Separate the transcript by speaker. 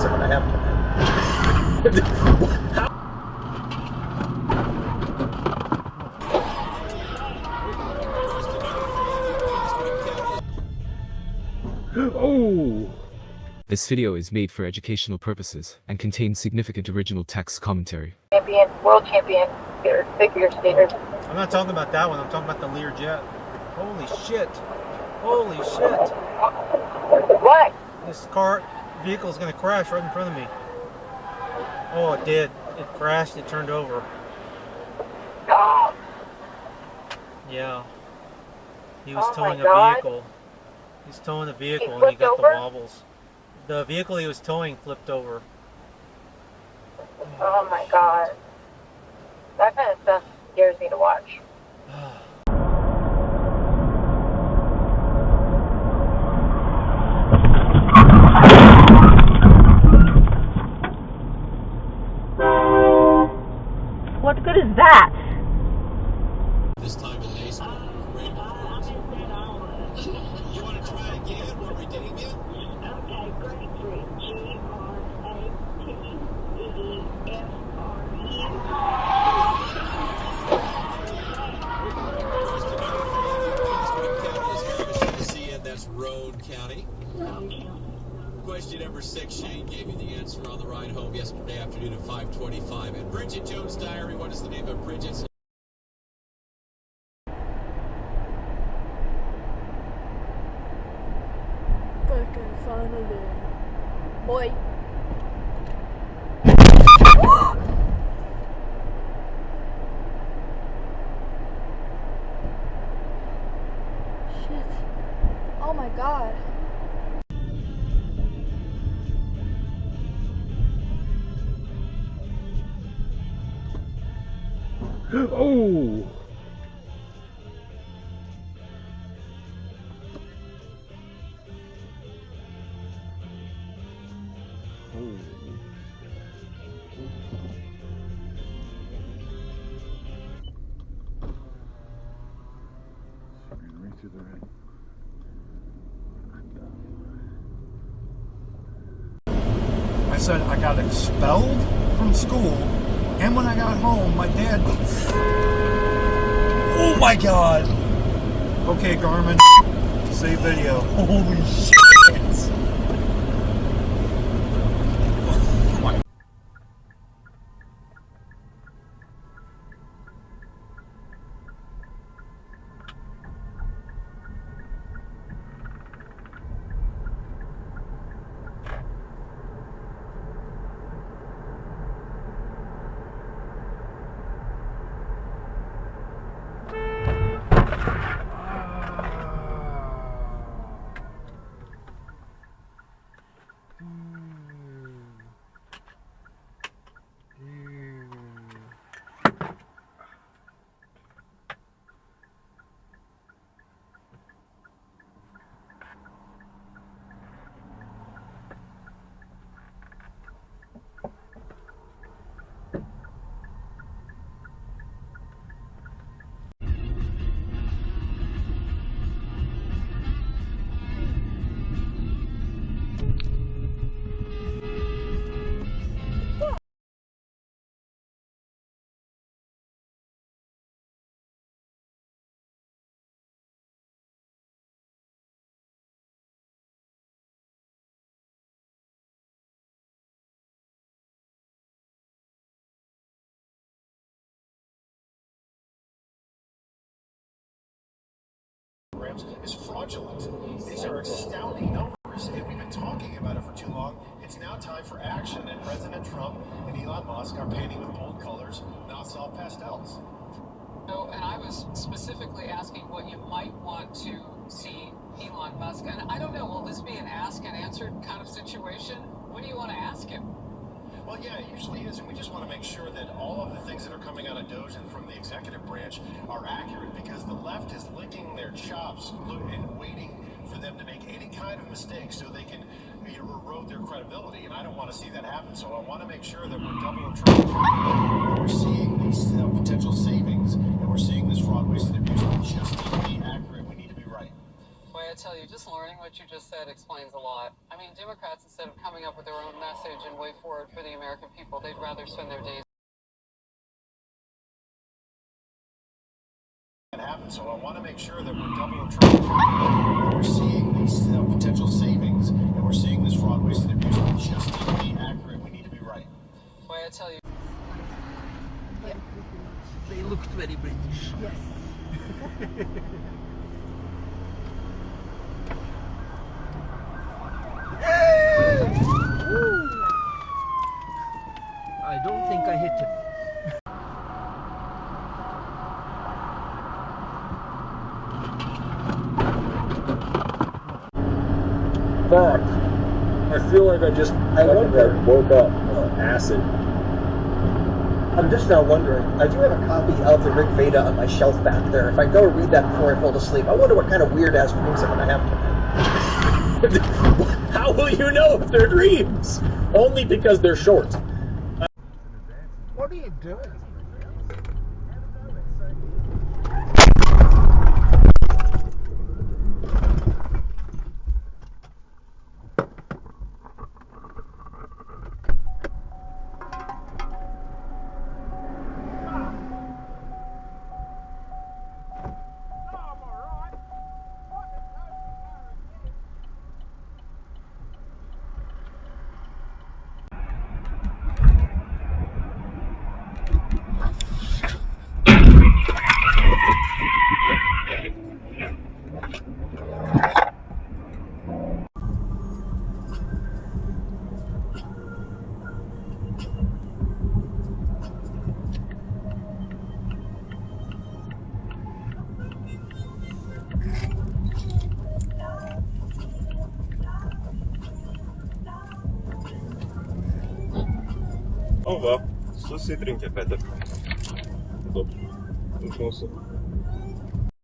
Speaker 1: I'm gonna have to. Oh!
Speaker 2: This video is made for educational purposes and contains significant original text commentary.
Speaker 3: Champion, world champion, figure skaters.
Speaker 1: I'm not talking about that one. I'm talking about the Learjet. Holy shit! Holy shit!
Speaker 3: What?
Speaker 1: This vehicle is gonna crash right in front of me. Oh, it did. It crashed. It turned over.
Speaker 3: Oh.
Speaker 1: Yeah. He was
Speaker 3: Oh
Speaker 1: towing
Speaker 3: my
Speaker 1: a
Speaker 3: God.
Speaker 1: vehicle. He's towing a vehicle and he
Speaker 3: flipped
Speaker 1: got
Speaker 3: over?
Speaker 1: the wobbles. The vehicle he was towing flipped over.
Speaker 3: Oh my God. That kind of stuff scares me to watch. What good is that?
Speaker 4: This time of day, great performance. You want to try again? We'll redeem you.
Speaker 5: Okay, grapefruit.
Speaker 4: G-R-A-P-T-E-F-R-E. That's Roane County. Question number 6, Shane gave you the answer on the ride home yesterday afternoon at 5:25. And Bridget Jones' diary, what is the name of Bridget's?
Speaker 6: Fucking finally. Boy. Shit. Oh my God.
Speaker 1: Oh!
Speaker 7: I said I got expelled from school, and when I got home, my dad... Oh my God! Okay, Garmin, save video. Holy shit!
Speaker 8: Is fraudulent. These are astounding numbers, and we've been talking about it for too long. It's now time for action, and President Trump and Elon Musk are painting with bold colors, not soft pastels.
Speaker 9: So, and I was specifically asking what you might want to see Elon Musk, and I don't know, will this be an ask and answer kind of situation? What do you want to ask him?
Speaker 8: Well, yeah, it usually is, and we just want to make sure that all of the things that are coming out of DOGE and from the executive branch are accurate, because the left is licking their chops and waiting for them to make any kind of mistake so they can erode their credibility, and I don't want to see that happen. So I want to make sure that we're double and triple checking. We're seeing these potential savings, and we're seeing this fraud, waste, and abuse. We just need to be accurate. We need to be right.
Speaker 9: Well, Boy, I tell you, just learning what you just said explains a lot. I mean, Democrats, instead of coming up with their own message and way forward for the American people, they'd rather spend their days.
Speaker 8: Happen. So I want to make sure that we're double and triple. We're seeing these potential savings, and we're seeing this fraud, waste, and abuse. We just need to be accurate. We need to be right.
Speaker 9: Boy, I tell you.
Speaker 10: They looked very British.
Speaker 6: Yes.
Speaker 10: I don't think I hit it.
Speaker 11: Fuck. I feel like I woke up on acid.
Speaker 12: I'm just now wondering, I do have a copy of the Rig Veda on my shelf back there. If I go read that before I fall asleep, I wonder what kind of weird-ass dreams I'm going to have tonight.
Speaker 11: How will you know if they're dreams? Only because they're short.
Speaker 10: What are you doing?
Speaker 11: Ova, sus si trinke, Peter. Dobro, ušlo se.